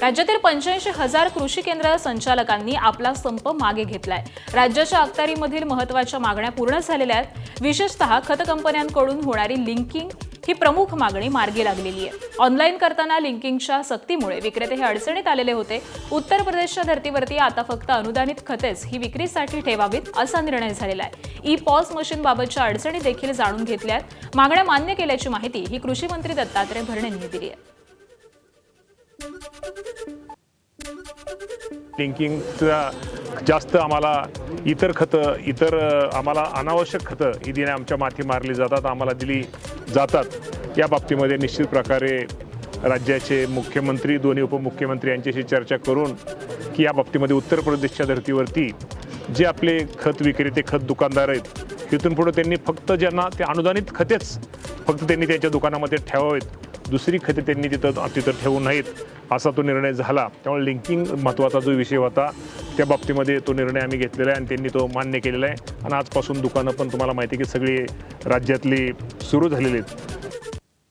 राज्यातील 85,000 कृषी केंद्र संचालकांनी आपला संप मागे घेतलाय। राज्याच्या अखत्यारीमधील महत्त्वाच्या मागण्या पूर्ण झालेल्या आहेत। विशेषतः खत कंपन्यांकडून होणारी लिंकिंग ही प्रमुख मागणी मार्गी लागलेली आहे। ऑनलाईन करताना लिंकिंगच्या सक्तीमुळे विक्रेते हे अडचणीत आलेले होते। उत्तर प्रदेशच्या धर्तीवरती आता फक्त अनुदानित खतेच ही विक्रीसाठी ठेवावीत असा निर्णय झालेला आहे। ई पॉस मशीन बाबतच्या अडचणी देखील जाणून घेतल्यात। मागण्या मान्य केल्याची माहिती ही कृषी मंत्री दत्तात्रय भरणे यांनी दिली आहे। लिंकिंगचा जास्त आम्हाला आम्हाला अनावश्यक खतं ही देणे आमच्या माथी मारली जातात, आम्हाला दिली जातात। या बाबतीमध्ये निश्चित प्रकारे राज्याचे मुख्यमंत्री, दोन्ही उपमुख्यमंत्री यांच्याशी चर्चा करून की या बाबतीमध्ये उत्तर प्रदेशच्या धर्तीवरती जे आपले खत विक्रेते, खत दुकानदार आहेत, तिथून पुढे त्यांनी फक्त ज्यांना ते अनुदानित खतेच फक्त त्यांनी त्यांच्या दुकानामध्ये ठेवावेत, दुसरी खते त्यांनी तिथं ठेवू नयेत असा तो निर्णय झाला। त्यामुळे लिंकिंग महत्त्वाचा जो विषय होता त्या बाबतीमध्ये तो निर्णय आम्ही घेतलेला आहे आणि त्यांनी तो मान्य केलेला आहे। आणि आजपासून दुकानं पण तुम्हाला माहिती आहे की सगळी राज्यातली सुरू झालेली आहेत।